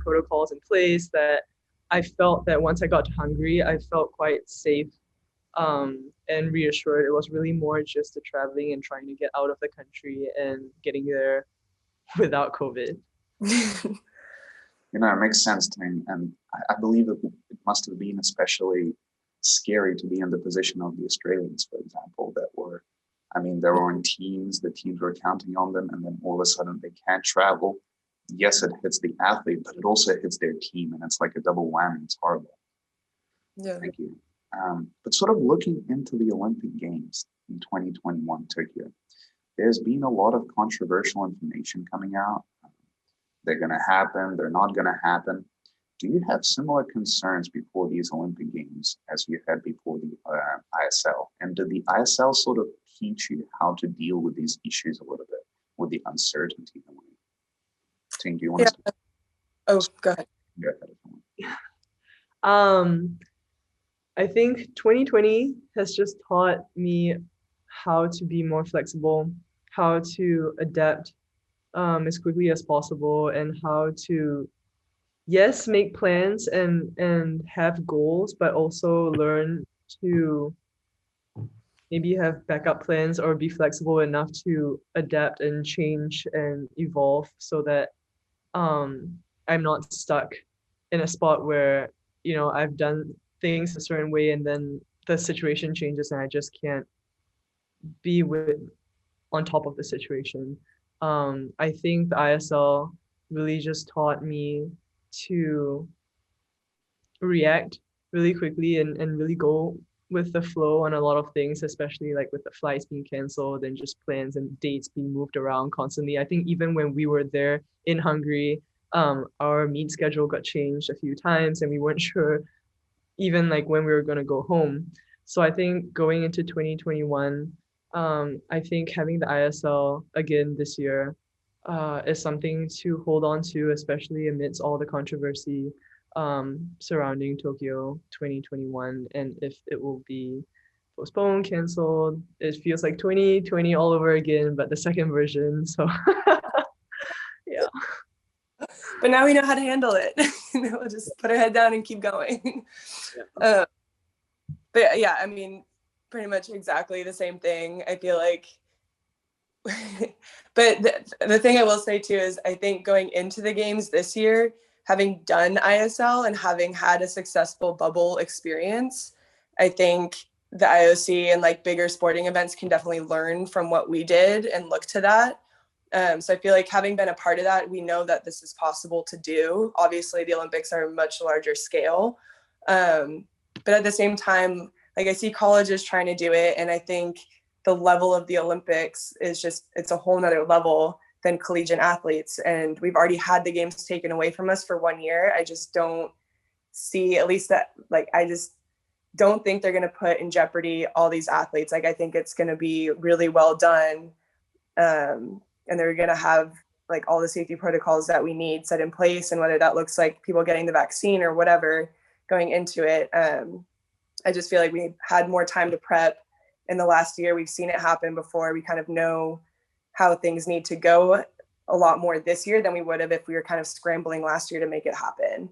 protocols in place that I felt that once I got to Hungary, I felt quite safe and reassured. It was really more just the traveling and trying to get out of the country and getting there without COVID. You know, it makes sense, Ting, and I believe that it must have been especially scary to be in the position of the Australians, for example, that were, I mean, they were in teams, the teams were counting on them, and then all of a sudden they can't travel. Yes, it hits the athlete, but it also hits their team, and it's like a double whammy. It's horrible. Yeah. Thank you. But sort of looking into the Olympic Games in 2021 Tokyo, there's been a lot of controversial information coming out. They're going to happen, they're not going to happen. Do you have similar concerns before these Olympic Games as you had before the ISL? And did the ISL sort of teach you how to deal with these issues a little bit, with the uncertainty? Ting, do you want to? Oh, go ahead. Go ahead. I think 2020 has just taught me how to be more flexible, how to adapt as quickly as possible, and how to, yes, make plans and have goals, but also learn to maybe have backup plans or be flexible enough to adapt and change and evolve so that I'm not stuck in a spot where, you know, I've done things a certain way and then the situation changes and I just can't be on top of the situation. I think the ISL really just taught me to react really quickly and really go with the flow on a lot of things, especially like with the flights being canceled and just plans and dates being moved around constantly. I think even when we were there in Hungary, our meet schedule got changed a few times and we weren't sure even like when we were going to go home. So I think going into 2021, I think having the ISL again this year is something to hold on to, especially amidst all the controversy surrounding Tokyo 2021, and if it will be postponed, canceled. It feels like 2020 all over again, but the second version. So yeah. But now we know how to handle it. We'll just put our head down and keep going. Yeah. But yeah, I mean, pretty much exactly the same thing. I feel like, but the thing I will say too is I think going into the games this year, having done ISL and having had a successful bubble experience, I think the IOC and like bigger sporting events can definitely learn from what we did and look to that. So I feel like having been a part of that, we know that this is possible to do. Obviously, the Olympics are a much larger scale. But at the same time, like I see colleges trying to do it. And I think the level of the Olympics is just, it's a whole nother level than collegiate athletes. And we've already had the games taken away from us for 1 year. I just don't see, at least that, like, I just don't think they're going to put in jeopardy all these athletes. Like, I think it's going to be really well done. And they're going to have like all the safety protocols that we need set in place. And whether that looks like people getting the vaccine or whatever going into it. I just feel like we had more time to prep in the last year. We've seen it happen before. We kind of know how things need to go a lot more this year than we would have if we were kind of scrambling last year to make it happen.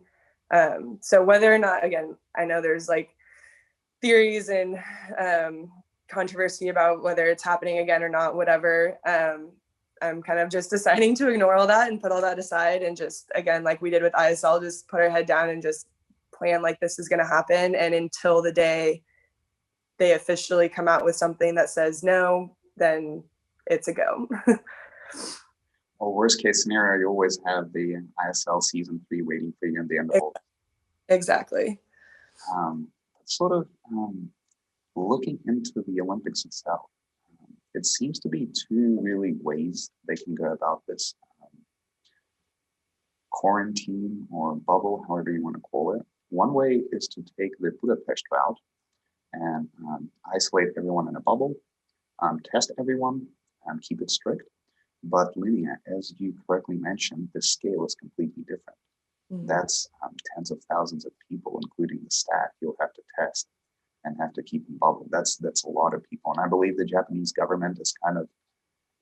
So whether or not, again, I know there's like theories and controversy about whether it's happening again or not, whatever. I'm kind of just deciding to ignore all that and put all that aside and just, again, like we did with ISL, just put our head down and just plan like this is going to happen. And until the day they officially come out with something that says no, then it's a go. Well, worst case scenario, you always have the ISL season 3 waiting for you in the end of August. Exactly. Sort of looking into the Olympics itself, it seems to be two really ways they can go about this quarantine or bubble, however you want to call it. One way is to take the Budapest route and isolate everyone in a bubble, test everyone, keep it strict. But Linnea, as you correctly mentioned, the scale is completely different. Mm-hmm. That's tens of thousands of people, including the staff, you'll have to test and have to keep in bubble. That's a lot of people. And I believe the Japanese government is kind of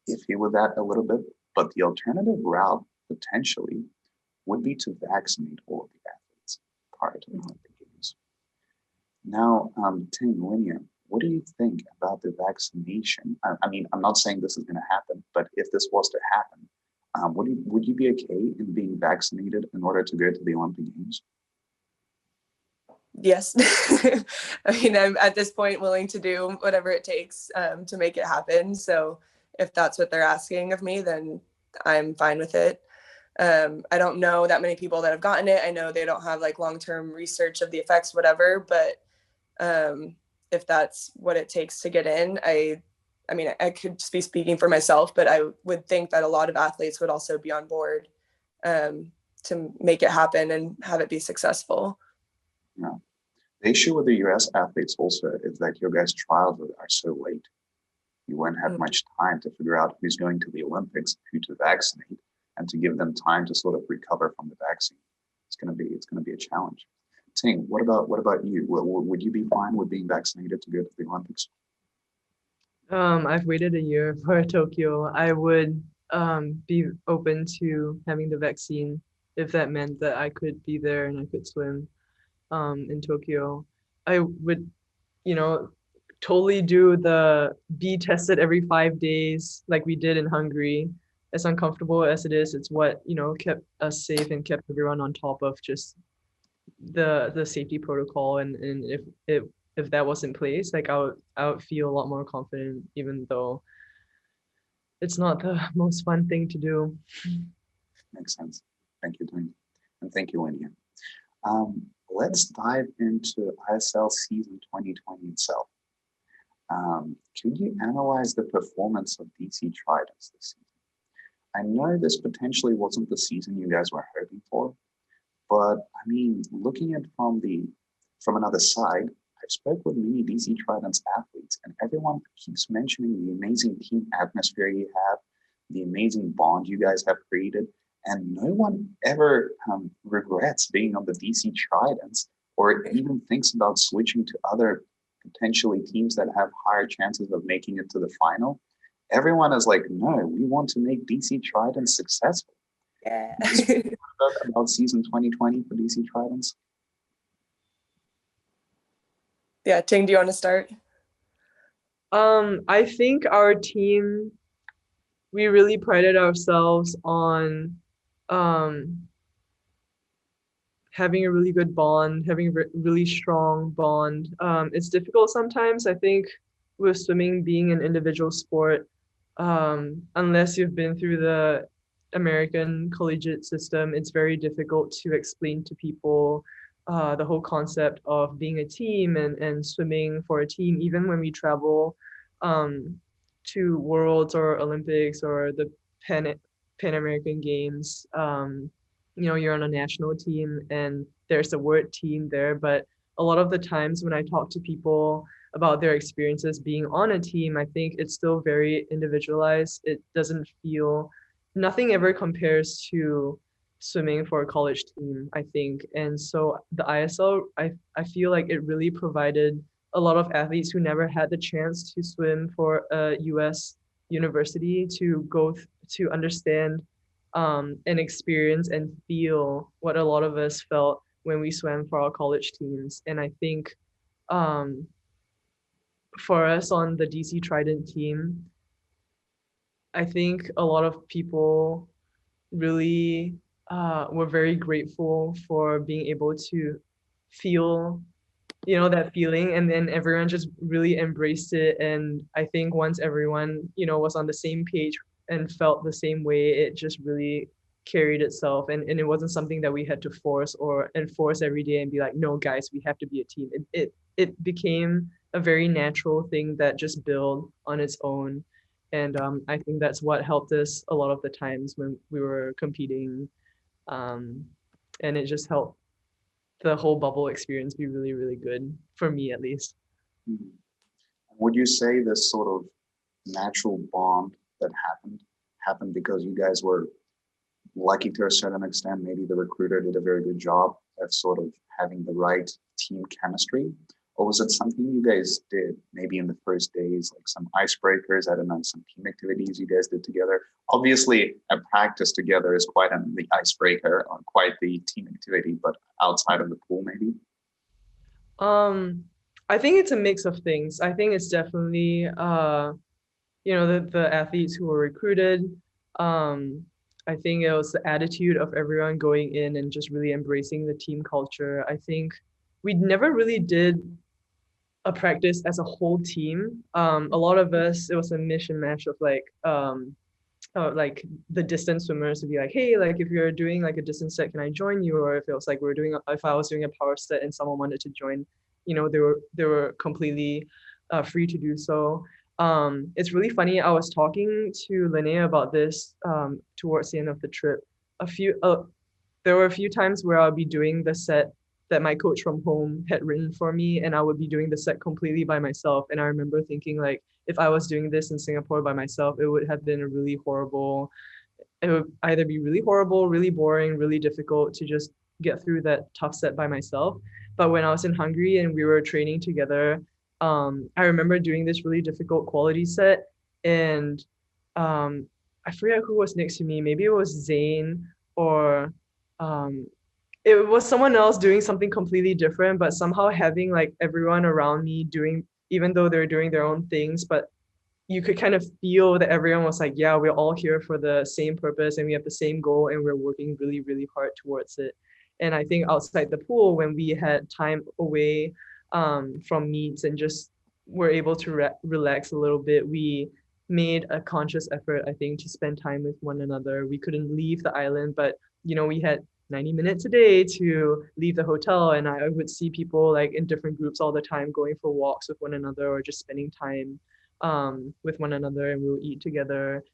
iffy with that a little bit. But the alternative route, potentially, would be to vaccinate all of the athletes prior to the Olympic Games. Now, Ting, Linnea, what do you think about the vaccination? I mean, I'm not saying this is going to happen, but if this was to happen, would you be okay in being vaccinated in order to go to the Olympic Games? Yes. I mean, I'm at this point willing to do whatever it takes to make it happen. So if that's what they're asking of me, then I'm fine with it. I don't know that many people that have gotten it. I know they don't have like long-term research of the effects, whatever, but if that's what it takes to get in, I mean, I could just be speaking for myself, but I would think that a lot of athletes would also be on board to make it happen and have it be successful. Yeah. The issue with the US athletes also is that your guys' trials are so late. You won't have much time to figure out who's going to the Olympics, who to vaccinate, and to give them time to sort of recover from the vaccine. It's going to be a challenge. Ting, what about you? Would you be fine with being vaccinated to go to the Olympics? I've waited a year for Tokyo. I would be open to having the vaccine if that meant that I could be there and I could swim in Tokyo. I would, totally do the be tested every 5 days like we did in Hungary. As uncomfortable as it is, it's what, kept us safe and kept everyone on top of just the safety protocol. And if that was in place, like I would feel a lot more confident, even though it's not the most fun thing to do. Makes sense. Thank you, Ting. And thank you, Linnea. Let's dive into ISL season 2020 itself. Could you analyze the performance of DC Trident this season? I know this potentially wasn't the season you guys were hoping for, but I mean, looking at from another side, I've spoke with many DC Trident's athletes, and everyone keeps mentioning the amazing team atmosphere you have, the amazing bond you guys have created, and no one ever regrets being on the DC Tridents or even thinks about switching to other potentially teams that have higher chances of making it to the final. Everyone is like, no, we want to make DC Trident successful. Yeah. about season 2020 for DC Tridents? Yeah, Ting, do you want to start? I think our team, we really prided ourselves on having a really good bond, having a really strong bond. It's difficult sometimes, I think, with swimming being an individual sport, unless you've been through the American collegiate system, it's very difficult to explain to people the whole concept of being a team and swimming for a team. Even when we travel to Worlds or Olympics or the Pan American Games, you're on a national team and there's the word team there, but a lot of the times when I talk to people about their experiences being on a team, I think it's still very individualized. It doesn't feel, nothing ever compares to swimming for a college team, I think. And so the ISL, I feel like it really provided a lot of athletes who never had the chance to swim for a US university to go to understand and experience and feel what a lot of us felt when we swam for our college teams. And I think for us on the DC Trident team, I think a lot of people really were very grateful for being able to feel, that feeling, and then everyone just really embraced it. And I think once everyone, was on the same page and felt the same way, it just really carried itself. And it wasn't something that we had to force or enforce every day and be like, no, guys, we have to be a team. It became a very natural thing that just built on its own. And I think that's what helped us a lot of the times when we were competing. And it just helped the whole bubble experience be really, really good, for me at least. Mm-hmm. Would you say this sort of natural bond that happened because you guys were lucky to a certain extent? Maybe the recruiter did a very good job at sort of having the right team chemistry? Or was it something you guys did maybe in the first days, like some icebreakers, I don't know, some team activities you guys did together? Obviously, a practice together is quite the icebreaker or quite the team activity, but outside of the pool, maybe? I think it's a mix of things. I think it's definitely the athletes who were recruited. I think it was the attitude of everyone going in and just really embracing the team culture. I think we never really did a practice as a whole team. A lot of us, it was a mish and mash of like the distance swimmers would be like, hey, like if you're doing like a distance set, can I join you? Or if it was like if I was doing a power set and someone wanted to join, they were completely free to do so. It's really funny. I was talking to Linnea about this towards the end of the trip. There were a few times where I'll be doing the set that my coach from home had written for me, and I would be doing the set completely by myself. And I remember thinking, like, if I was doing this in Singapore by myself, it would have been it would either be really horrible, really boring, really difficult to just get through that tough set by myself. But when I was in Hungary and we were training together, I remember doing this really difficult quality set, and I forget who was next to me. Maybe it was Zane, or it was someone else doing something completely different, but somehow having like everyone around me doing, even though they're doing their own things, but you could kind of feel that everyone was like, yeah, we're all here for the same purpose and we have the same goal and we're working really, really hard towards it. And I think outside the pool, when we had time away from meets and just were able to relax a little bit, we made a conscious effort, I think, to spend time with one another. We couldn't leave the island, but we had 90 minutes a day to leave the hotel, and I would see people like in different groups all the time going for walks with one another or just spending time with one another, and we'll eat together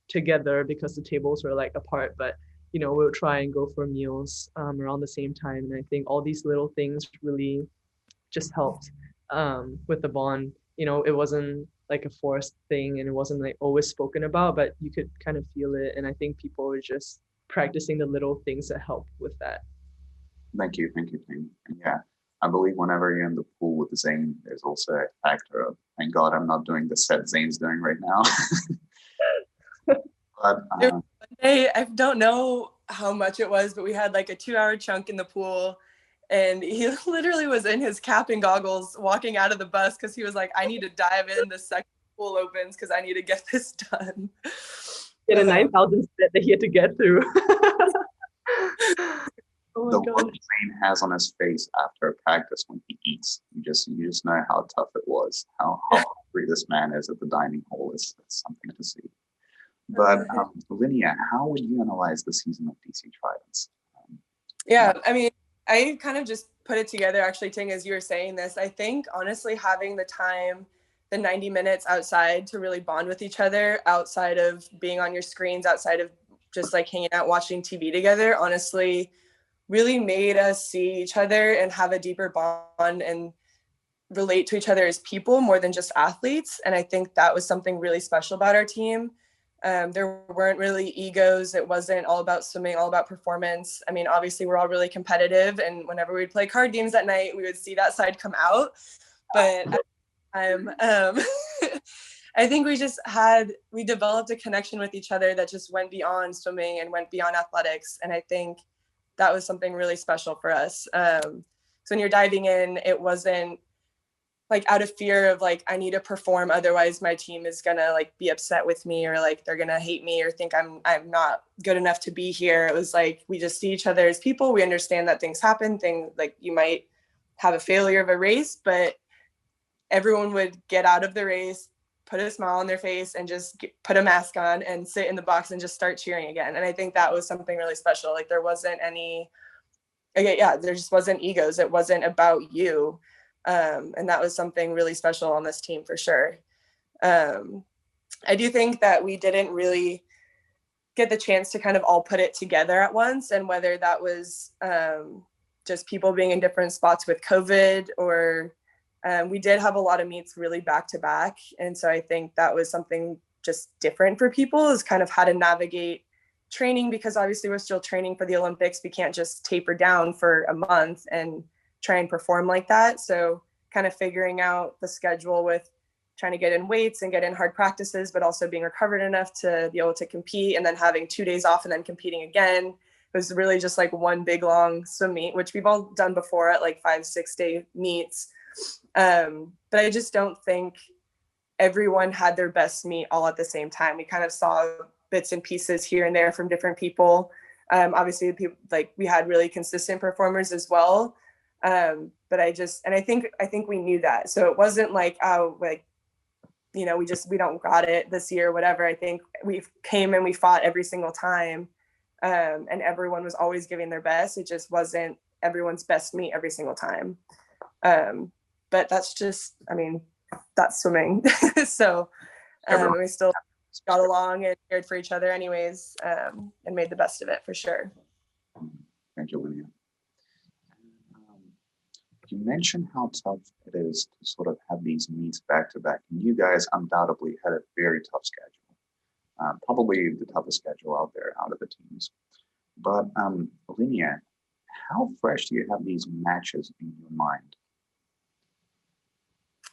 because the tables were like apart, but we'll try and go for meals around the same time. And I think all these little things really just helped with the bond. It wasn't like a forced thing and it wasn't like always spoken about, but you could kind of feel it. And I think people were just practicing the little things that help with that. Thank you, Ting. And yeah, I believe whenever you're in the pool with Zane, there's also a factor of, thank God I'm not doing the set Zane's doing right now. But one day, I don't know how much it was, but we had like a 2-hour chunk in the pool, and he literally was in his cap and goggles walking out of the bus because he was like, I need to dive in the second pool opens because I need to get this done. He had a 9,000 set that he had to get through. Oh the look Zane has on his face after practice when he eats, you just know how tough it was, how hungry this man is at the dining hall. It's something to see. But Linnea, how would you analyze the season of DC Tridents? Yeah, I mean, I kind of just put it together, actually, Ting, as you were saying this. I think, honestly, having the time, the 90 minutes outside to really bond with each other, outside of being on your screens, outside of just like hanging out, watching TV together, honestly, really made us see each other and have a deeper bond and relate to each other as people more than just athletes. And I think that was something really special about our team. There weren't really egos. It wasn't all about swimming, all about performance. I mean, obviously we're all really competitive, and whenever we'd play card games at night, we would see that side come out. But I think we developed a connection with each other that just went beyond swimming and went beyond athletics. And I think that was something really special for us. So when you're diving in, it wasn't like out of fear of like, I need to perform, otherwise my team is gonna like be upset with me, or like they're gonna hate me or think I'm not good enough to be here. It was like, we just see each other as people. We understand that things happen, like you might have a failure of a race, but everyone would get out of the race, put a smile on their face, and just put a mask on and sit in the box and just start cheering again. And I think that was something really special. Like there wasn't there just wasn't egos. It wasn't about you. And that was something really special on this team for sure. I do think that we didn't really get the chance to kind of all put it together at once, and whether that was just people being in different spots with COVID, or we did have a lot of meets really back to back. And so I think that was something just different for people, is kind of how to navigate training, because obviously we're still training for the Olympics. We can't just taper down for a month and try and perform like that. So kind of figuring out the schedule with trying to get in weights and get in hard practices, but also being recovered enough to be able to compete, and then having 2 days off and then competing again. It was really just like one big long swim meet, which we've all done before at like 5-6 day meets. But I just don't think everyone had their best meet all at the same time. We kind of saw bits and pieces here and there from different people. Obviously, people, like, we had really consistent performers as well. But I think we knew that. So it wasn't like, oh, like, you know, we don't got it this year, whatever. I think we came and we fought every single time. And everyone was always giving their best. It just wasn't everyone's best meet every single time. But that's just, I mean, that's swimming. So we still got along and cared for each other anyways, and made the best of it for sure. Thank you, Linnea. You mentioned how tough it is to sort of have these meets back to back. And you guys undoubtedly had a very tough schedule, probably the toughest schedule out there out of the teams. But Linnea, how fresh do you have these matches in your mind?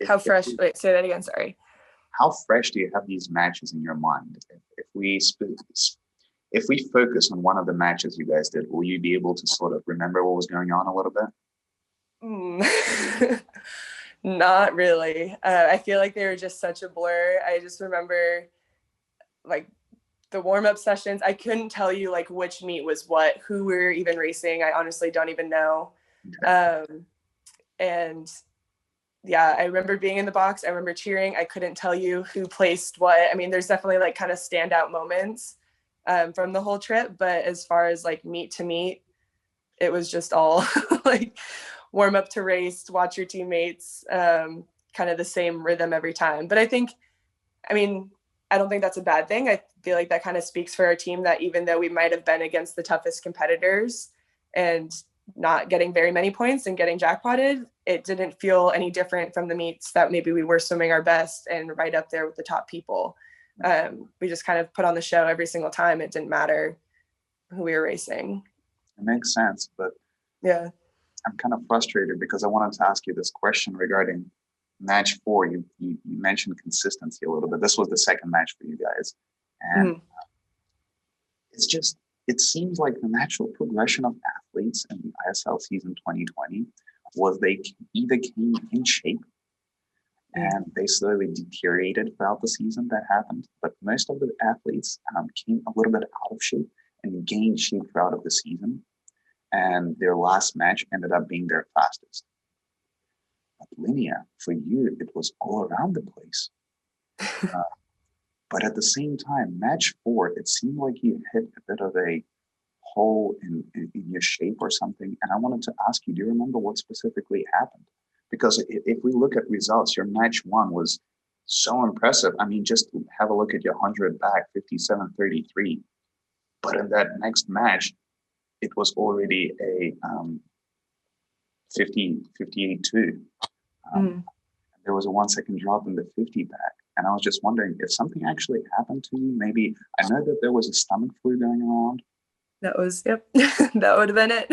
How fresh? Wait, say that again. Sorry. How fresh do you have these matches in your mind? If we focus on one of the matches you guys did, will you be able to sort of remember what was going on a little bit? Not really. I feel like they were just such a blur. I just remember like the warm-up sessions. I couldn't tell you like which meet was what, who we were even racing. I honestly don't even know. Okay. And yeah, I remember being in the box. I remember cheering. I couldn't tell you who placed what. I mean, there's definitely like kind of standout moments from the whole trip. But as far as like meet to meet, it was just all like warm up to race, watch your teammates, kind of the same rhythm every time. But I don't think that's a bad thing. I feel like that kind of speaks for our team, that even though we might have been against the toughest competitors and not getting very many points and getting jackpotted, it didn't feel any different from the meets that maybe we were swimming our best and right up there with the top people. We just kind of put on the show every single time. It didn't matter who we were racing. It makes sense, but yeah, I'm kind of frustrated because I wanted to ask you this question regarding match 4. You mentioned consistency a little bit. This was the second match for you guys, and it seems like the natural progression of athletes in the ISL season 2020 was they either came in shape and they slowly deteriorated throughout the season. That happened, but most of the athletes came a little bit out of shape and gained shape throughout of the season, and their last match ended up being their fastest. But Linnea, for you, it was all around the place. But at the same time, match 4, it seemed like you hit a bit of a hole in your shape or something. And I wanted to ask you, do you remember what specifically happened? Because if we look at results, your match 1 was so impressive. I mean, just have a look at your 100 back, 57.33. But in that next match, it was already a 58.2. There was a 1 second drop in the 50 back. And I was just wondering if something actually happened to you. Maybe, I know that there was a stomach flu going around. That was, yep, that would have been it.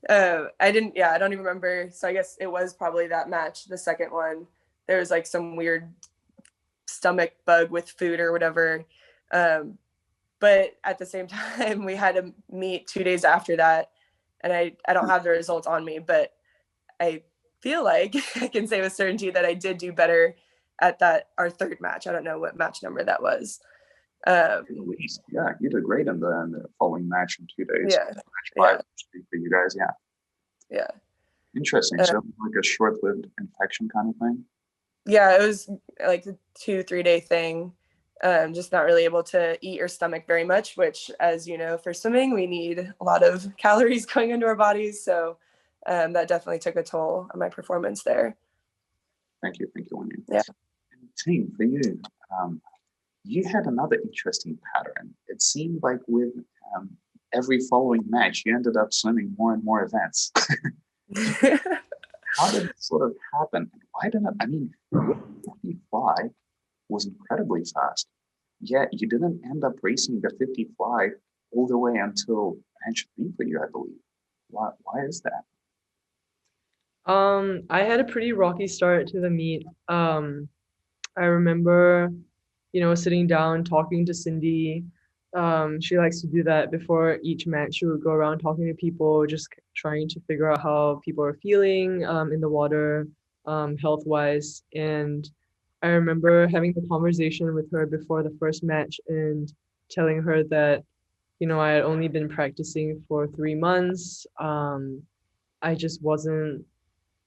I don't even remember. So I guess it was probably that match, the second one. There was like some weird stomach bug with food or whatever. But at the same time, we had to meet 2 days after that. And I don't have the results on me, but I feel like I can say with certainty that I did do better at our third match. I don't know what match number that was. Yeah, you did great in the following match in 2 days. Yeah. Match 5 for you guys, yeah. Yeah. Interesting. So like a short-lived infection kind of thing? Yeah, it was like a 2-3 day thing. Just not really able to eat or stomach very much, which, as you know, for swimming, we need a lot of calories going into our bodies. So that definitely took a toll on my performance there. Thank you, Linnea. Yeah. And Ting, for you, you had another interesting pattern. It seemed like with every following match, you ended up swimming more and more events. How did it sort of happen? Why didn't I mean, 55 was incredibly fast, yet you didn't end up racing the 55 all the way until match 3 for you, I believe. Why is that? I had a pretty rocky start to the meet. I remember, sitting down, talking to Cindy. She likes to do that before each match. She would go around talking to people, just trying to figure out how people are feeling in the water, health-wise. And I remember having the conversation with her before the first match and telling her that, I had only been practicing for 3 months. I just wasn't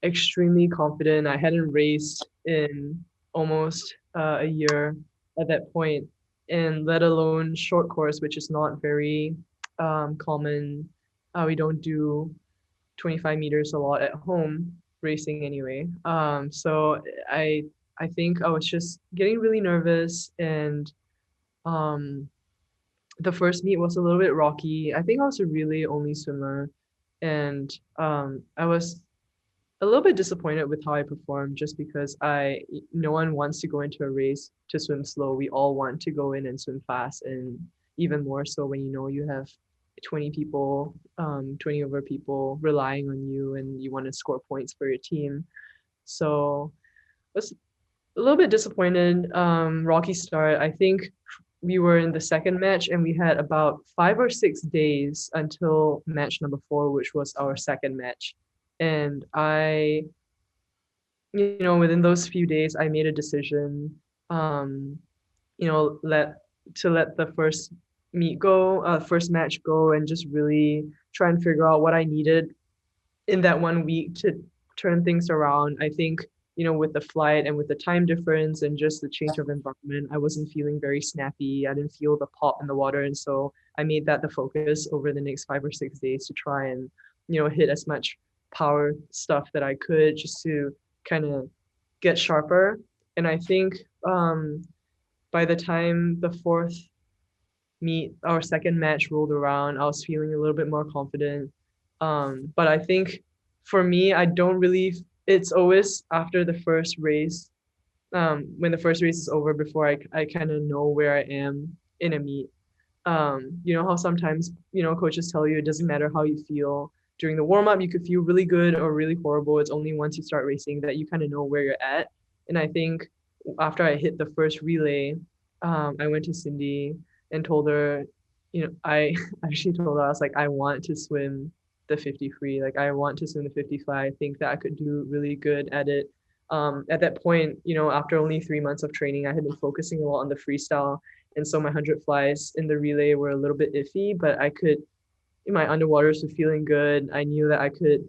extremely confident. I hadn't raced in almost a year at that point, and let alone short course, which is not very common. We don't do 25 meters a lot at home racing anyway. So I think I was just getting really nervous, and um, the first meet was a little bit rocky. I think I was a really only swimmer, and I was a little bit disappointed with how I performed just because no one wants to go into a race to swim slow. We all want to go in and swim fast, and even more so when you have 20 people, 20 over people relying on you and you want to score points for your team. So I was a little bit disappointed. Rocky start. I think we were in the second match and we had about 5 or 6 days until match number 4, which was our second match. And within those few days, I made a decision, um, let the first match go, and just really try and figure out what I needed in that 1 week to turn things around. I think, with the flight and with the time difference and just the change of environment, I wasn't feeling very snappy. I didn't feel the pop in the water. And so I made that the focus over the next 5 or 6 days to try and, hit as much power stuff that I could just to kind of get sharper. And I think by the time the fourth meet, our second match rolled around, I was feeling a little bit more confident. But I think for me, I don't really, it's always after the first race, when the first race is over before I kind of know where I am in a meet. You know how sometimes, coaches tell you it doesn't matter how you feel during the warm up, you could feel really good or really horrible. It's only once you start racing that you kind of know where you're at. And I think after I hit the first relay, I went to Cindy and told her, I actually told her, I was like, I want to swim the 50 free. Like, I want to swim the 50 fly. I think that I could do really good at it. At that point, after only 3 months of training, I had been focusing a lot on the freestyle. And so my 100 flies in the relay were a little bit iffy, but my underwaters were feeling good. I knew that I could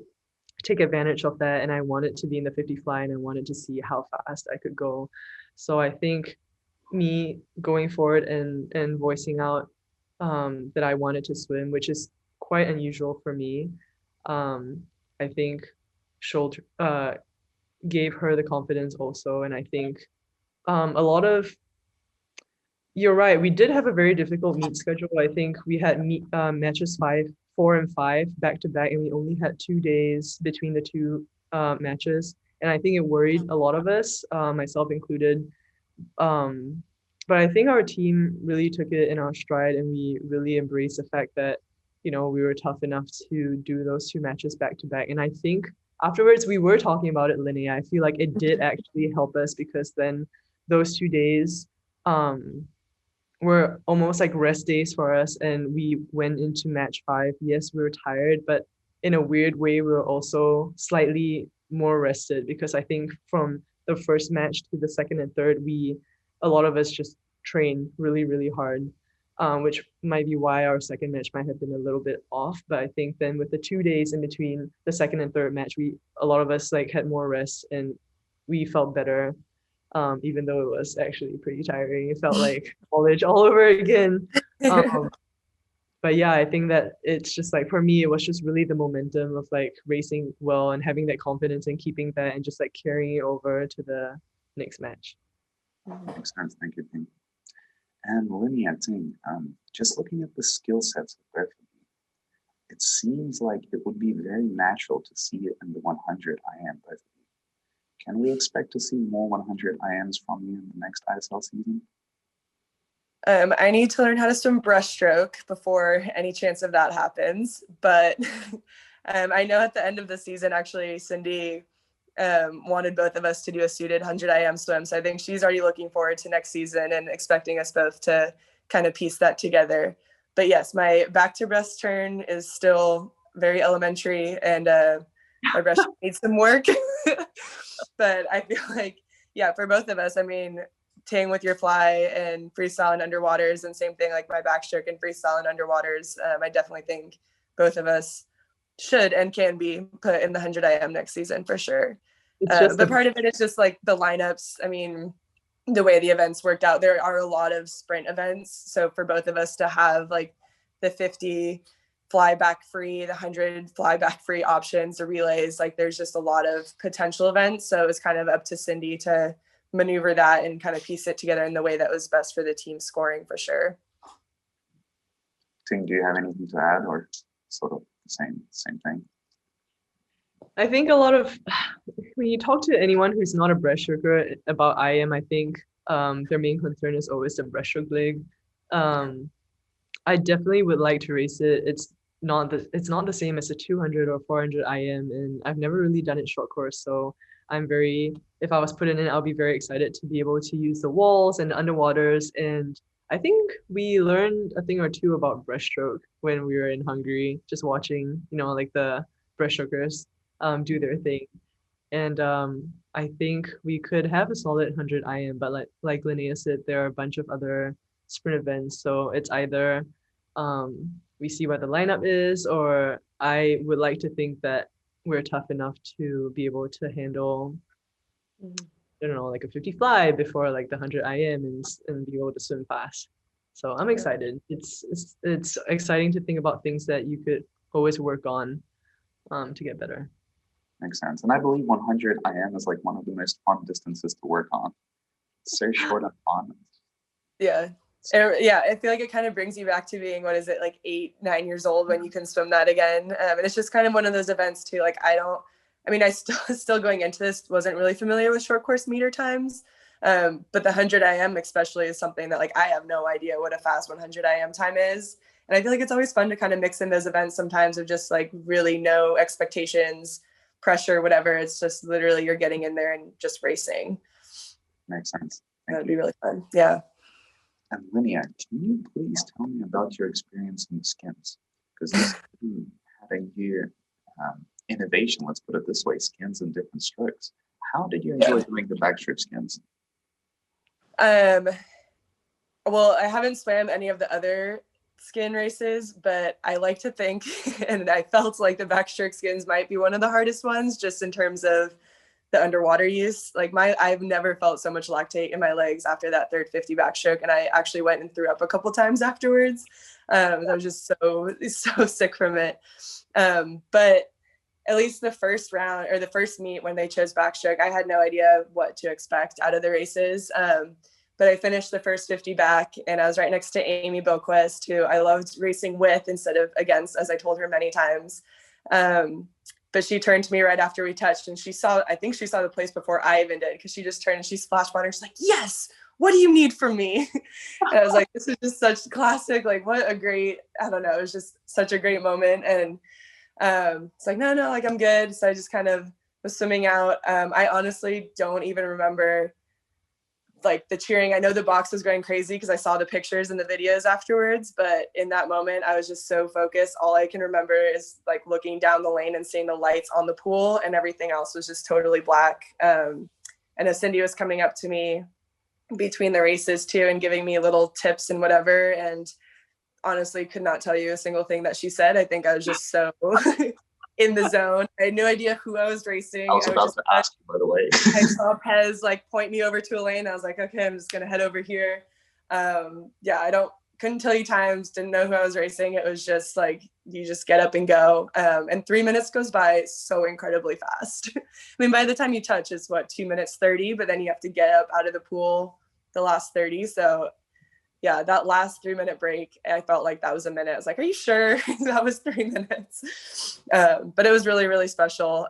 take advantage of that, and I wanted to be in the 50 fly, and I wanted to see how fast I could go. So I think me going forward and voicing out that I wanted to swim, which is quite unusual for me, I think shoulder gave her the confidence also. And I think a lot of you're right. We did have a very difficult meet schedule. I think we had matches 4 and 5 back to back, and we only had 2 days between the two matches. And I think it worried a lot of us, myself included. But I think our team really took it in our stride, and we really embraced the fact that, we were tough enough to do those 2 matches back to back. And I think afterwards we were talking about it, Linnea. I feel like it did actually help us because then those 2 days, were almost like rest days for us, and we went into match 5. Yes, we were tired, but in a weird way, we were also slightly more rested because I think from the first match to the second and third, a lot of us just trained really, really hard, which might be why our second match might have been a little bit off. But I think then with the 2 days in between the second and third match, a lot of us like had more rest and we felt better. Even though it was actually pretty tiring. It felt like college all over again. But yeah, I think that it's just like, for me, it was just really the momentum of like racing well and having that confidence and keeping that and just like carrying it over to the next match. Makes sense. Thank you, Ting. And Linnea and Ting, just looking at the skill sets of both of you, it seems like it would be very natural to see it in the 100 IM both of you. Can we expect to see more 100 IMs from you in the next ISL season? I need to learn how to swim breaststroke before any chance of that happens. But I know at the end of the season, actually, Cindy wanted both of us to do a suited 100 IM swim. So I think she's already looking forward to next season and expecting us both to kind of piece that together. But yes, my back to breast turn is still very elementary, and my breast needs some work. But I feel like, yeah, for both of us, I mean, Ting with your fly and freestyle and underwaters, and same thing like my backstroke and freestyle and underwaters. I definitely think both of us should and can be put in the 100 IM next season for sure. But part of it is just like the lineups. I mean, the way the events worked out, there are a lot of sprint events. So for both of us to have like the 50 fly back free, the 100 fly back free options, the relays, like there's just a lot of potential events. So it was kind of up to Cindy to maneuver that and kind of piece it together in the way that was best for the team scoring for sure. Ting, do you have anything to add, or sort of the same thing? I think a lot of, when you talk to anyone who's not a breaststroker about IM, I think their main concern is always the breaststroke leg. I definitely would like to race it. It's not the same as a 200 or 400 IM, and I've never really done it short course. So if I was put in it, I'll be very excited to be able to use the walls and the underwaters. And I think we learned a thing or two about breaststroke when we were in Hungary, just watching, like the breaststrokers do their thing. And I think we could have a solid 100 IM, but like Linnea said, there are a bunch of other sprint events. So it's either we see what the lineup is, or I would like to think that we're tough enough to be able to handle, I don't know, like a 50 fly before like the 100 IM and be able to swim fast. So I'm excited. It's exciting to think about things that you could always work on to get better. Makes sense. And I believe 100 IM is like one of the most fun distances to work on. It's so short and fun. Yeah. Yeah, I feel like it kind of brings you back to being, what is it, like 8-9 years old when you can swim that again. And it's just kind of one of those events too. Like I still going into this wasn't really familiar with short course meter times. But the 100 IM especially is something that like I have no idea what a fast 100 IM time is. And I feel like it's always fun to kind of mix in those events sometimes of just like really no expectations, pressure, whatever. It's just literally you're getting in there and just racing. Makes sense. That'd be really fun. Yeah. And Linnea, can you please tell me about your experience in the skins? Because this had a year innovation, let's put it this way, skins and different strokes. How did you enjoy doing the backstroke skins? Well, I haven't swam any of the other skin races, but I like to think, and I felt like the backstroke skins might be one of the hardest ones, just in terms of the underwater use. Like I've never felt so much lactate in my legs after that third 50 backstroke, and I actually went and threw up a couple times afterwards. I was just so sick from it. But at least the first round or the first meet when they chose backstroke, I had no idea what to expect out of the races. But I finished the first 50 back, and I was right next to Amy Boquist, who I loved racing with instead of against, as I told her many times. But she turned to me right after we touched, and I think she saw the place before I even did, because she just turned and she splashed water. She's like, "Yes, what do you need from me?" And I was like, this is just such classic, like what a great, I don't know, it was just such a great moment. And it's like, no, like I'm good. So I just kind of was swimming out. I honestly don't even remember like the cheering. I know the box was going crazy because I saw the pictures and the videos afterwards, but in that moment I was just so focused. All I can remember is like looking down the lane and seeing the lights on the pool, and everything else was just totally black. And as Cindy was coming up to me between the races too and giving me little tips and whatever, and honestly could not tell you a single thing that she said. I think I was just so in the zone. I had no idea who I was racing. I was about to ask you, by the way. I saw Pez like point me over to a lane. I was like, okay, I'm just gonna head over here. Couldn't tell you times, didn't know who I was racing. It was just like, you just get up and go. And 3 minutes goes by so incredibly fast. I mean, by the time you touch, it's 2 minutes 30, but then you have to get up out of the pool the last 30. So yeah, that last 3 minute break, I felt like that was a minute. I was like, are you sure that was 3 minutes? But it was really, really special.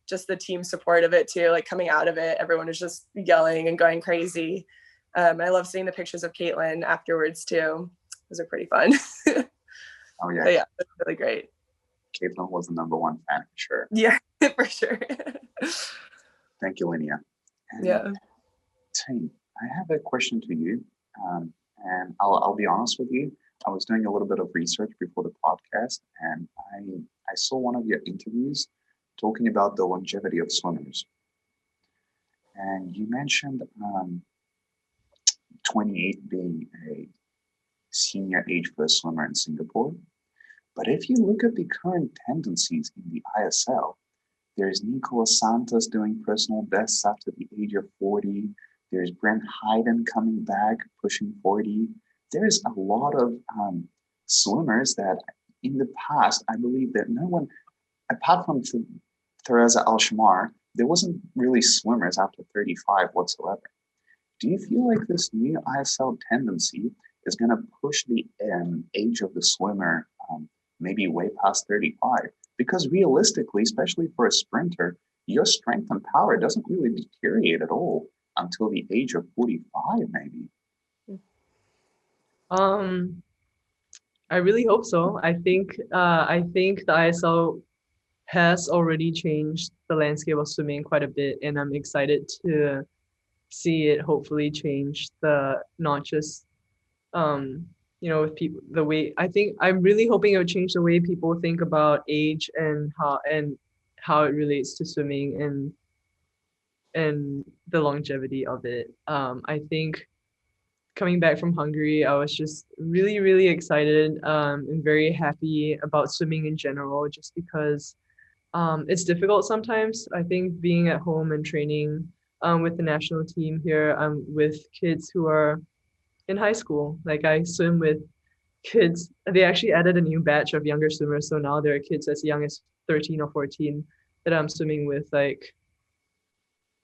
Just the team support of it too, like coming out of it, everyone was just yelling and going crazy. I love seeing the pictures of Caitlin afterwards too. Those are pretty fun. Oh yeah. But yeah, it was really great. Caitlin was the number one fan for sure. Yeah, for sure. Thank you, Linnea. And Yeah. Ting, I have a question to you. And I'll be honest with you. I was doing a little bit of research before the podcast, and I saw one of your interviews talking about the longevity of swimmers. And you mentioned 28 being a senior age for a swimmer in Singapore. But if you look at the current tendencies in the ISL, there's Nicolas Santos doing personal bests after the age of 40. There's Brent Hayden coming back, pushing 40. There's a lot of swimmers that in the past, I believe that no one, apart from Theresa Alshamar, there wasn't really swimmers after 35 whatsoever. Do you feel like this new ISL tendency is going to push the age of the swimmer maybe way past 35? Because realistically, especially for a sprinter, your strength and power doesn't really deteriorate at all until the age of 45, maybe. I really hope so. I think the ISL has already changed the landscape of swimming quite a bit, and I'm excited to see it hopefully change the not just with people the way I think I'm really hoping it would change the way people think about age and how it relates to swimming and the longevity of it. I think coming back from Hungary, I was just really, really excited and very happy about swimming in general, just because it's difficult sometimes. I think being at home and training with the national team here, with kids who are in high school. Like I swim with kids. They actually added a new batch of younger swimmers, so now there are kids as young as 13 or 14 that I'm swimming with. Like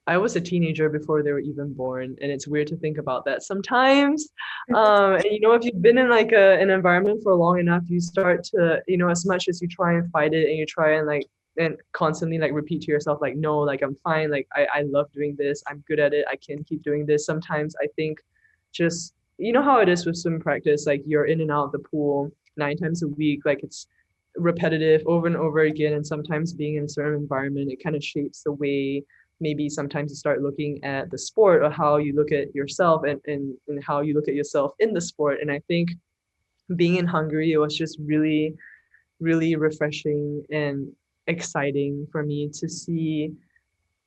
I was a teenager before they were even born, and it's weird to think about that sometimes. And if you've been in like an environment for long enough, you start to, as much as you try and fight it and you try and and constantly like repeat to yourself like, no, like I'm fine, like I love doing this, I'm good at it, I can keep doing this. Sometimes I think just how it is with swim practice, like you're in and out of the pool 9 times a week, like it's repetitive over and over again, and sometimes being in a certain environment, it kind of shapes the way maybe sometimes you start looking at the sport or how you look at yourself and how you look at yourself in the sport. And I think being in Hungary, it was just really, really refreshing and exciting for me to see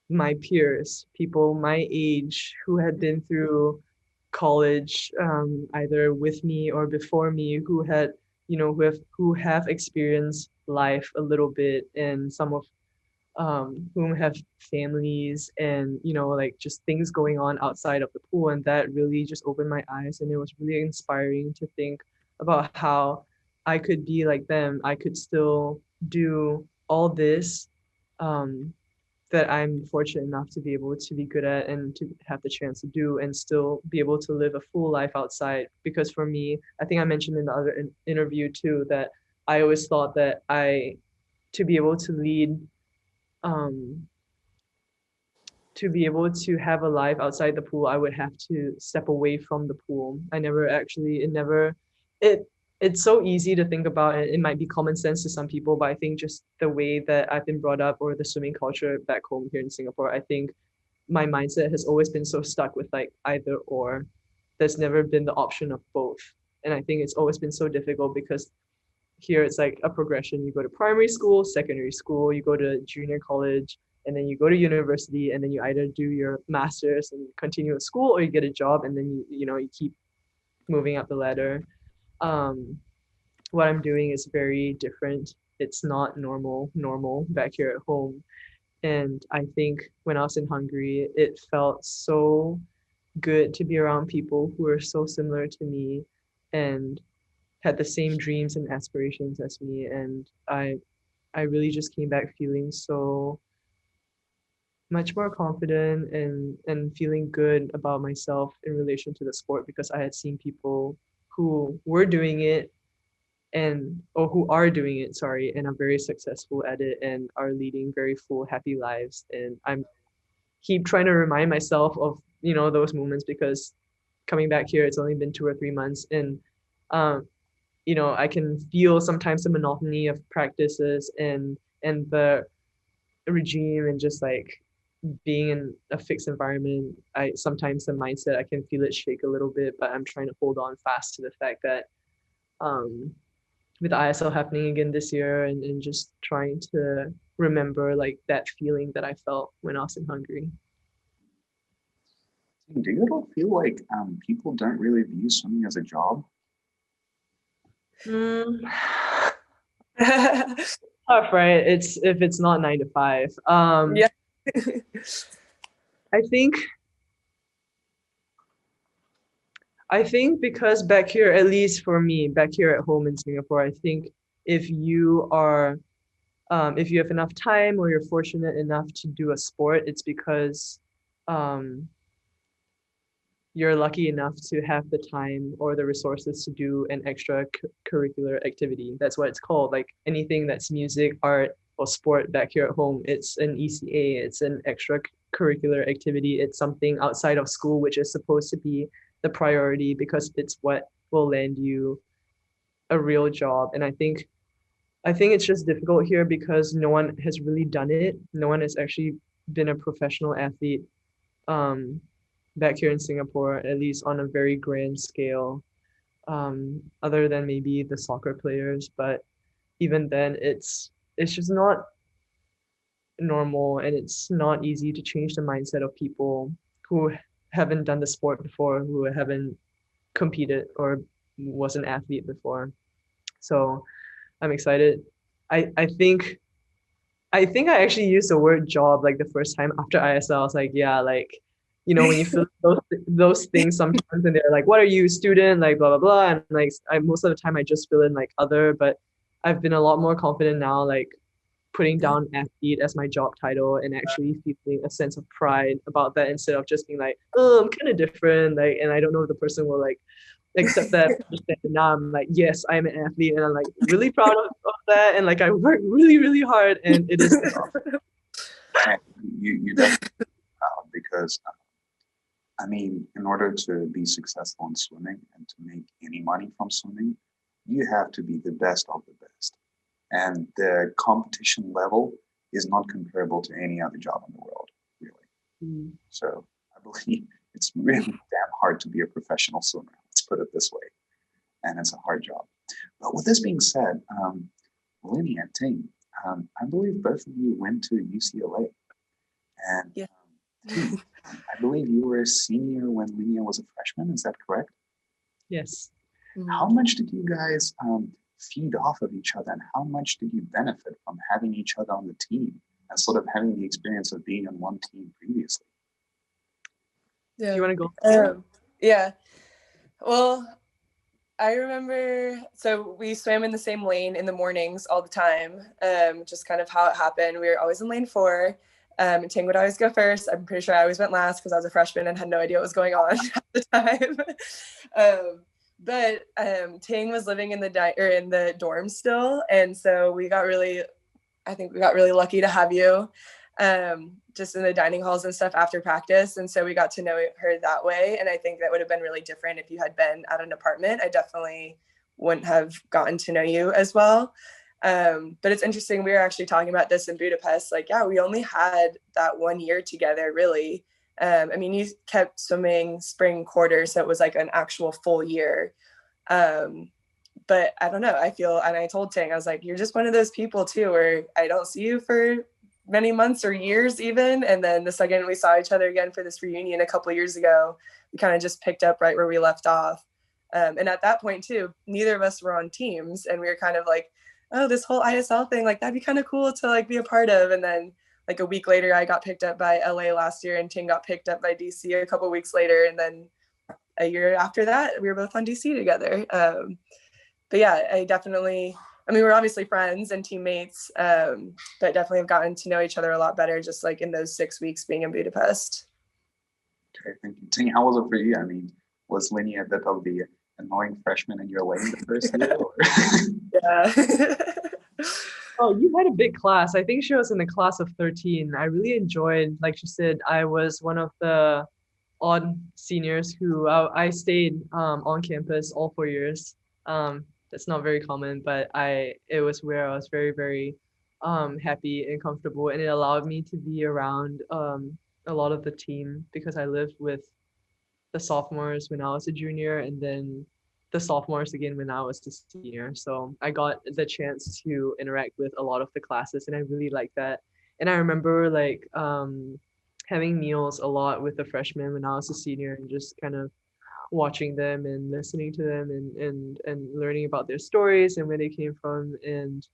my peers, people my age who had been through college, either with me or before me, who had, who have experienced life a little bit, and some of whom have families and like just things going on outside of the pool, and that really just opened my eyes, and it was really inspiring to think about how I could be like them. I could still do all this that I'm fortunate enough to be able to be good at and to have the chance to do, and still be able to live a full life outside. Because for me, I think I mentioned in the other interview too, that I always thought that to be able to lead um, to be able to have a life outside the pool, I would have to step away from the pool. It it's so easy to think about, and it might be common sense to some people, but I think just the way that I've been brought up, or the swimming culture back home here in Singapore, I think my mindset has always been so stuck with like either or. There's never been the option of both. And I think it's always been so difficult because here it's like a progression. You go to primary school, secondary school, you go to junior college, and then you go to university, and then you either do your master's and continue at school, or you get a job, and then you keep moving up the ladder. um what I'm doing is very different. It's not normal back here at home. And I think when I was in Hungary, it felt so good to be around people who are so similar to me and had the same dreams and aspirations as me. And I really just came back feeling so much more confident and feeling good about myself in relation to the sport, because I had seen people who were doing it, and or who are doing it, sorry, and are very successful at it and are leading very full happy lives. And I'm keep trying to remind myself of those moments, because coming back here, it's only been 2 or 3 months, and um I can feel sometimes the monotony of practices and the regime and just like being in a fixed environment. I sometimes the mindset I can feel it shake a little bit, but I'm trying to hold on fast to the fact that um with ISL happening again this year and just trying to remember like that feeling that I felt when I was in Hungary. Do you ever feel like people don't really view swimming as a job? Mm, tough, right? It's if it's not 9 to 5. Yeah. I think because back here, at least for me, back here at home in Singapore, I think if you are if you have enough time or you're fortunate enough to do a sport, it's because um, you're lucky enough to have the time or the resources to do an extracurricular activity. That's what it's called. Like anything that's music, art, or sport back here at home, it's an ECA, it's an extracurricular activity. It's something outside of school, which is supposed to be the priority because it's what will land you a real job. And I think it's just difficult here because no one has really done it. No one has actually been a professional athlete back here in Singapore, at least on a very grand scale, other than maybe the soccer players. But even then, it's just not normal, and it's not easy to change the mindset of people who haven't done the sport before, who haven't competed or was an athlete before. So I'm excited. I think I actually used the word job like the first time after ISL. I was like, yeah, like, when you feel those things sometimes and they're like, what are you, student? Like blah blah blah. And like most of the time I just fill in like other, but I've been a lot more confident now, like putting down athlete as my job title and actually feeling a sense of pride about that instead of just being like, oh, I'm kind of different. Like, and I don't know if the person will like accept that, understand. Now I'm like, yes, I'm an athlete, and I'm like really proud of that, and like I work really, really hard, and it is. And you definitely because I mean, in order to be successful in swimming and to make any money from swimming, you have to be the best of the best, and the competition level is not comparable to any other job in the world, really. So I believe it's really damn hard to be a professional swimmer. Let's put it this way, and it's a hard job. But with this being said, Linnea and Ting, I believe both of you went to UCLA, and Yeah. Ting, I believe you were a senior when Linnea was a freshman. Is that correct? Yes. How much did you guys feed off of each other, and how much did you benefit from having each other on the team and sort of having the experience of being on one team previously? Do you want to go? Yeah. Well, I remember, so we swam in the same lane in the mornings all the time, just kind of how it happened. We were always in lane 4. And Ting would always go first. I'm pretty sure I always went last because I was a freshman and had no idea what was going on at the time. But Ting was living in the dorm still, and so I think we got really lucky to have you just in the dining halls and stuff after practice. And so we got to know her that way. And I think that would have been really different if you had been at an apartment. I definitely wouldn't have gotten to know you as well. But it's interesting. We were actually talking about this in Budapest. Like, yeah, we only had that 1 year together, really. I mean, you kept swimming spring quarter, so it was like an actual full year. But I don't know. I feel, and I told Ting, I was like, you're just one of those people too, where I don't see you for many months or years even. And then the second we saw each other again for this reunion a couple of years ago, we kind of just picked up right where we left off. And at that point too, neither of us were on teams, and we were kind of like, oh, this whole ISL thing, like that'd be kind of cool to like be a part of. And then like a week later, I got picked up by LA last year, and Ting got picked up by DC a couple of weeks later. And then a year after that, we were both on DC together. But yeah, we're obviously friends and teammates, but definitely have gotten to know each other a lot better just like in those 6 weeks being in Budapest. Okay, thank you. Ting, how was it for you? I mean, was Linnea a bit of the annoying freshman in your lane the first year? Yeah. Oh, you had a big class. I think she was in the class of 13. I really enjoyed, like she said, I was one of the odd seniors who I stayed on campus all 4 years. That's not very common, but it was where I was very, very happy and comfortable, and it allowed me to be around a lot of the team because I lived with the sophomores when I was a junior, and then the sophomores again when I was a senior. So I got the chance to interact with a lot of the classes, and I really liked that. And I remember like having meals a lot with the freshmen when I was a senior, and just kind of watching them and listening to them, and learning about their stories and where they came from. And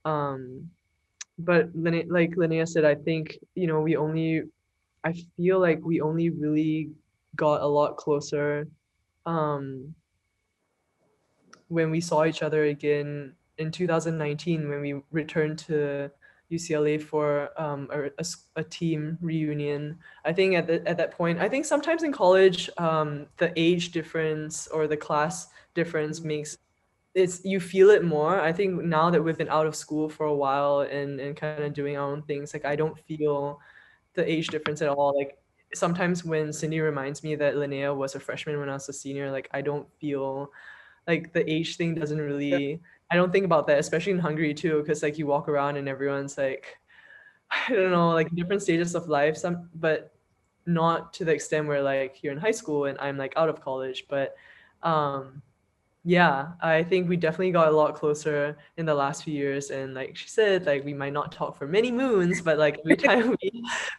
um but like Linnea said, I think, I feel like we only really got a lot closer um when we saw each other again in 2019 when we returned to UCLA for a team reunion. I think at that point, I think sometimes in college, the age difference or the class difference makes you feel it more. I think now that we've been out of school for a while and kind of doing our own things, like I don't feel the age difference at all. Like sometimes when Cindy reminds me that Linnea was a freshman when I was a senior, like I don't feel like the age thing doesn't really, I don't think about that, especially in Hungary too, because like you walk around and everyone's like, I don't know, like different stages of life, but not to the extent where like you're in high school and I'm like out of college. But um yeah, I think we definitely got a lot closer in the last few years. And like she said, like we might not talk for many moons, but like every time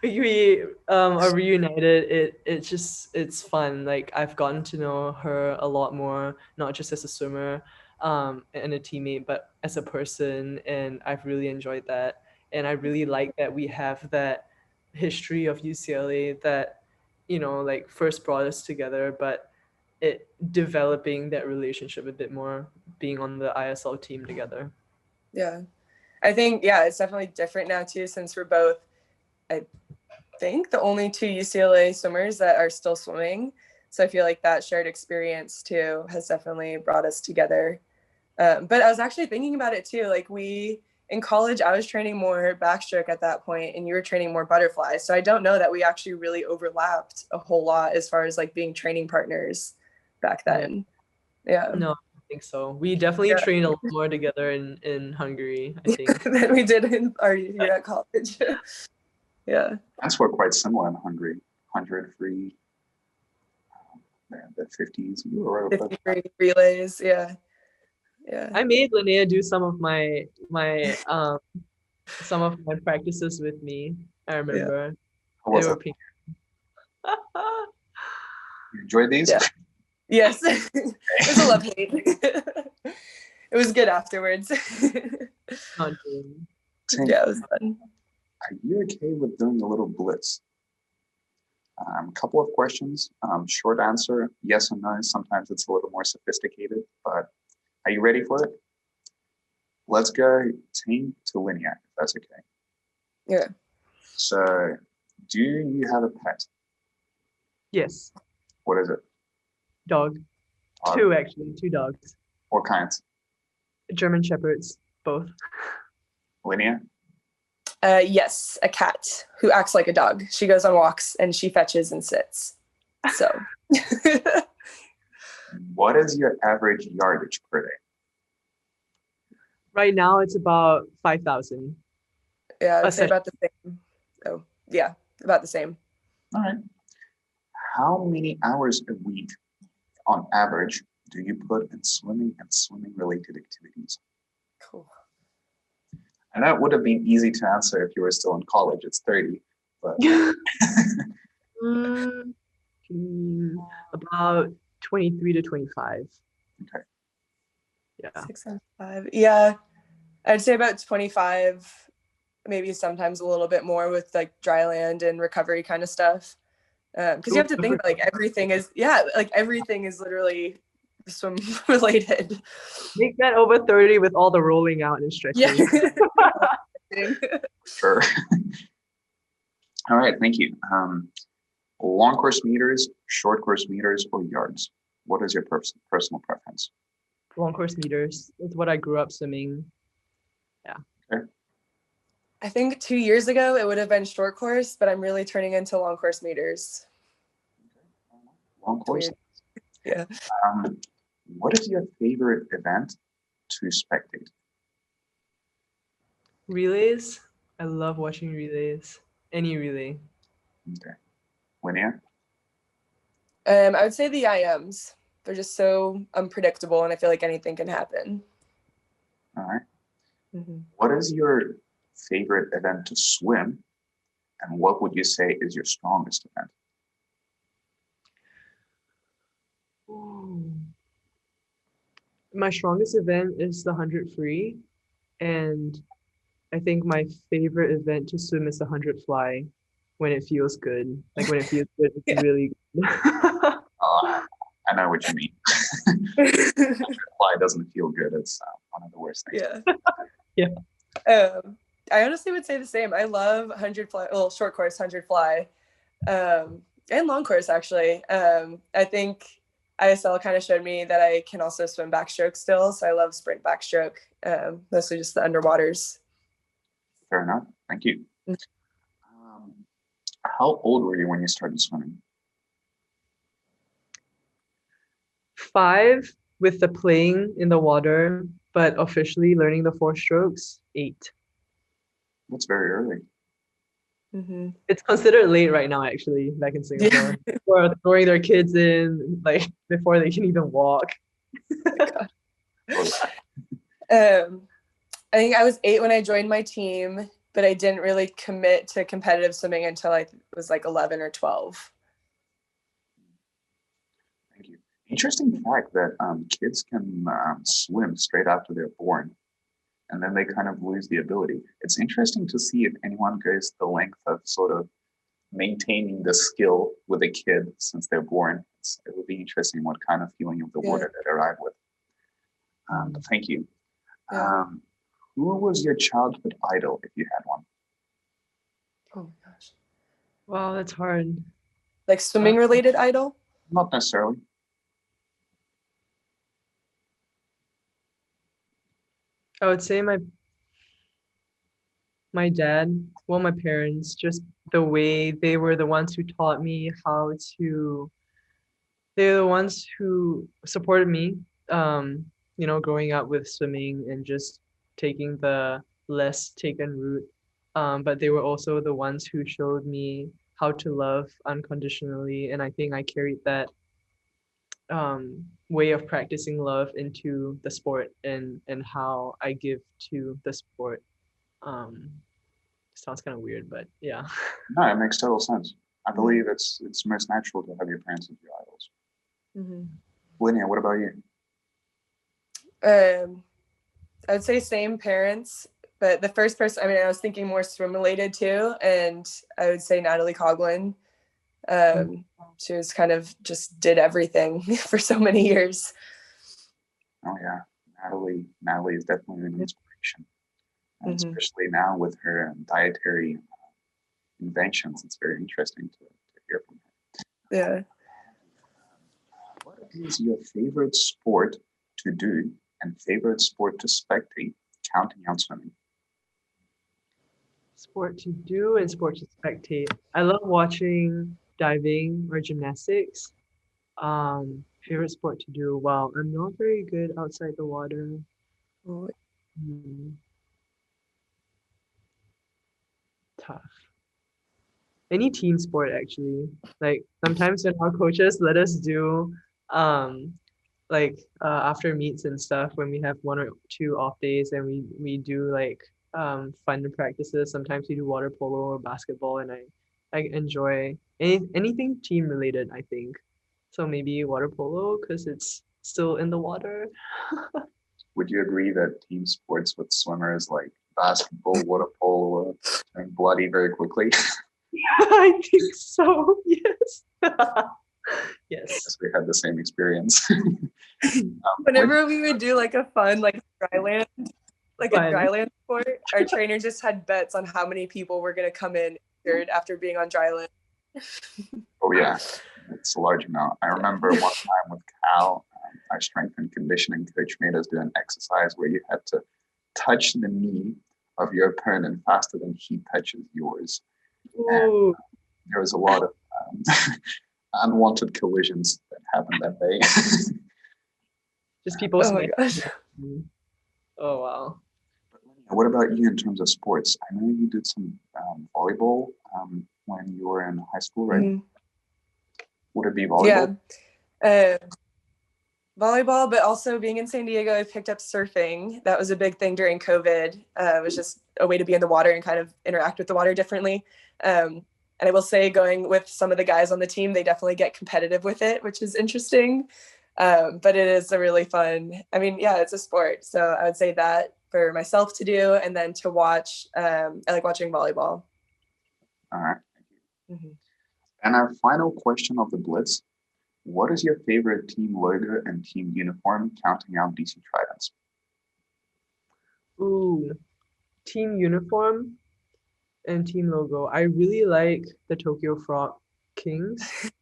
we are reunited, it's fun. Like I've gotten to know her a lot more, not just as a swimmer and a teammate, but as a person. And I've really enjoyed that. And I really like that we have that history of UCLA that, like first brought us together, but it developing that relationship a bit more, being on the ISL team together. Yeah. I think, it's definitely different now too, since we're both, I think, the only two UCLA swimmers that are still swimming. So I feel like that shared experience too has definitely brought us together. But I was actually thinking about it too. Like in college, I was training more backstroke at that point and you were training more butterfly. So I don't know that we actually really overlapped a whole lot as far as like being training partners back then. Yeah. No, I think so. We definitely trained a lot more together in Hungary, I think. than we did in our year at college. Yeah. That's what quite similar in Hungary. 100 free, the 50s. You were right 50 free relays. Yeah. I made Linnea do some of my practices with me. I remember. How was it? You enjoyed these? Yeah. Yes. It was a love hate. It was good afterwards. Ting, yeah, it was fun. Are you okay with doing a little blitz? A couple of questions. Short answer, yes or no. Sometimes it's a little more sophisticated, but are you ready for it? Let's go Ting to Linnea, if that's okay. Yeah. So, do you have a pet? Yes. What is it? Dog. Two dogs. What kinds? German Shepherds, both. Linnea? Yes, a cat who acts like a dog. She goes on walks and she fetches and sits. So. What is your average yardage per day? Right now, it's about 5,000. Yeah, I'd say about the same. Oh, yeah, about the same. All right. How many hours a week, on average, do you put in swimming and swimming-related activities? Cool. And that would have been easy to answer if you were still in college. It's 30, but about 23 to 25. Okay. Yeah. 6 and 5. Yeah, I'd say about 25. Maybe sometimes a little bit more with like dry land and recovery kind of stuff. Because you have to think like everything is literally swim related. Make that over 30 with all the rolling out and stretching. Yeah. Sure. All right, thank you. Long course meters, short course meters, or yards? What is your personal preference? Long course meters. That's what I grew up swimming. Yeah. Okay. I think 2 years ago it would have been short course, but I'm really turning into long course meters. Long course? Yeah. What is your favorite event to spectate? Relays. I love watching relays. Any relay. Okay. Linnea? I would say the IMs. They're just so unpredictable, and I feel like anything can happen. All right. Mm-hmm. What is your favorite event to swim, and what would you say is your strongest event? Ooh. My strongest event is the 100 free, and I think my favorite event to swim is the 100 fly when it feels good. Like when it feels good, it's Yeah. really good. I know what you mean. Fly doesn't feel good. It's one of the worst things. Yeah. Yeah. I honestly would say the same. I love 100 fly, well, short course 100 fly, and long course actually. I think ISL kind of showed me that I can also swim backstroke still, so I love sprint backstroke, mostly just the underwaters. Fair enough. Thank you. How old were you when you started swimming? 5 with the playing in the water, but officially learning the 4 strokes, 8. That's very early. Mm-hmm. It's considered late right now, actually, back in Singapore. People are throwing their kids in like before they can even walk. I think I was 8 when I joined my team, but I didn't really commit to competitive swimming until I was like 11 or 12. Thank you. Interesting fact that kids can swim straight after they're born, and then they kind of lose the ability. It's interesting to see if anyone goes the length of sort of maintaining the skill with a kid since they're born. It would be interesting what kind of feeling of the water they arrive with. But thank you. Yeah. Who was your childhood idol, if you had one? Oh my gosh. Wow, that's hard. Like swimming related idol? Not necessarily. I would say my dad, well, my parents, just the way they were the ones who taught me how to, they're the ones who supported me, growing up with swimming and just taking the less taken route. But they were also the ones who showed me how to love unconditionally. And I think I carried that way of practicing love into the sport and how I give to the sport. Sounds kind of weird, but yeah. No, it makes total sense. I believe it's most natural to have your parents as your idols. Mm-hmm. Linnea, what about you? I would say same parents, but the first person, I was thinking more swim related too, and I would say Natalie Coughlin. She was kind of just did everything for so many years. Oh yeah, Natalie is definitely an inspiration, and especially now with her dietary inventions. It's very interesting to hear from her. Yeah. What is your favorite sport to do and favorite sport to spectate, counting out swimming? Sport to do and sport to spectate. I love watching diving or gymnastics. Favorite sport to do. Wow, I'm not very good outside the water. Tough. Any team sport actually. Like sometimes when our coaches let us do after meets and stuff, when we have 1 or 2 off days and we do like fun practices. Sometimes we do water polo or basketball, and I enjoy anything team related, I think. So maybe water polo because it's still in the water. Would you agree that team sports with swimmers like basketball, water polo turn bloody very quickly? Yeah, I think so. Yes. Yes. We had the same experience. Whenever we would do like a fun dryland, a dryland sport, our trainer just had bets on how many people were going to come in after being on dryland. Oh yeah, it's a large amount. I remember one time with Cal, our strength and conditioning coach made us do an exercise where you had to touch the knee of your opponent faster than he touches yours. And there was a lot of unwanted collisions that happened that day. Just people. Oh my gosh. Oh wow. What about you in terms of sports? I know you did some volleyball when you were in high school, right? Mhm. Would it be volleyball? Yeah. Volleyball, but also being in San Diego, I picked up surfing. That was a big thing during COVID. It was just a way to be in the water and kind of interact with the water differently. And I will say, going with some of the guys on the team, they definitely get competitive with it, which is interesting. But it is a really fun, I mean, yeah, it's a sport. So I would say that for myself to do, and then to watch, I like watching volleyball. All right. Mm-hmm. And our final question of the Blitz. What is your favorite team logo and team uniform, counting out DC Tridents? Ooh, team uniform and team logo. I really like the Tokyo Frog Kings.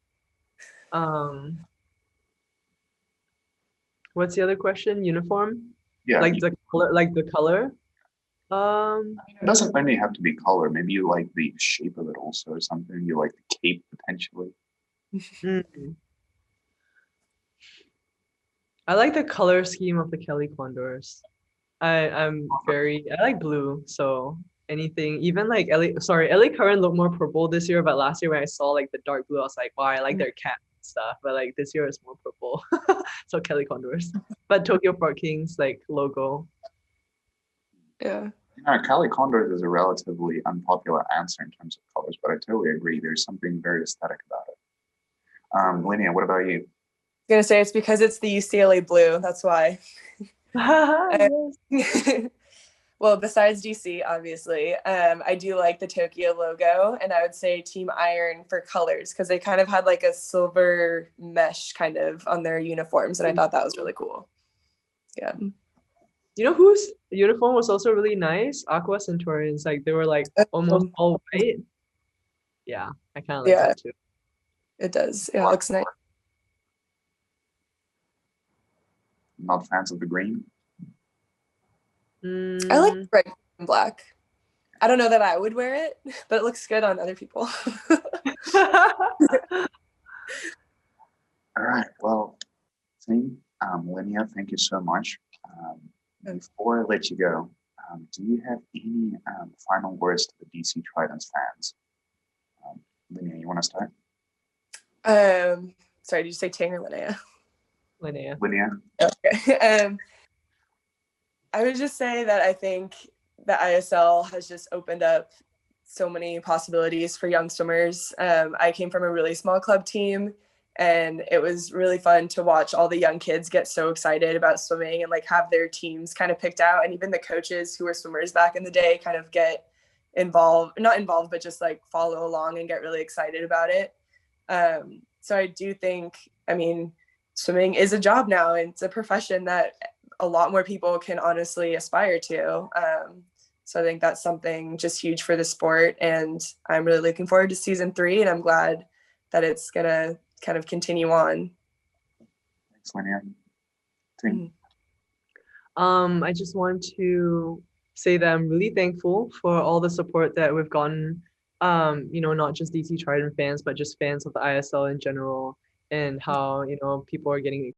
What's the other question? Uniform? Yeah, Like the color, like the color? it doesn't only have to be color. Maybe you like the shape of it also, or something. You like the cape potentially. mm. I like the color scheme of the Kelly Condors. I like blue, so anything, even like LA Current looked more purple this year, but last year when I saw like the dark blue, I was like, wow, I like their cat and stuff, but like this year it's more purple. So Kelly Condors. But Tokyo Frog Kings like logo. Yeah. Cali Condors is a relatively unpopular answer in terms of colors, but I totally agree. There's something very aesthetic about it. Linnea, what about you? I'm gonna say it's because it's the UCLA blue. That's why. Well, besides DC, obviously, I do like the Tokyo logo, and I would say Team Iron for colors, because they kind of had like a silver mesh kind of on their uniforms, and I thought that was really cool. Yeah. You know whose uniform was also really nice? Aqua Centaurians. Like they were like almost all white. Yeah, I kind of like that too. It does. Yeah, it looks nice. Not fans of the green? I like red and black. I don't know that I would wear it, but it looks good on other people. All right. Well, Ting, Linnea, thank you so much. Before I let you go, do you have any final words to the DC Tridents fans? Linnea, you want to start? Sorry, did you say Ting or Linnea? Linnea. Linnea. Okay. I would just say that I think the ISL has just opened up so many possibilities for young swimmers. I came from a really small club team, and it was really fun to watch all the young kids get so excited about swimming and like have their teams kind of picked out, and even the coaches who were swimmers back in the day kind of get not involved, but just like follow along and get really excited about it. So I do think, I mean, swimming is a job now, and it's a profession that a lot more people can honestly aspire to. So I think that's something just huge for the sport, and I'm really looking forward to season 3, and I'm glad that it's gonna kind of continue on. Thanks, Linnea. Ting. I just want to say that I'm really thankful for all the support that we've gotten. Not just DC Trident fans, but just fans of the ISL in general, and how people are getting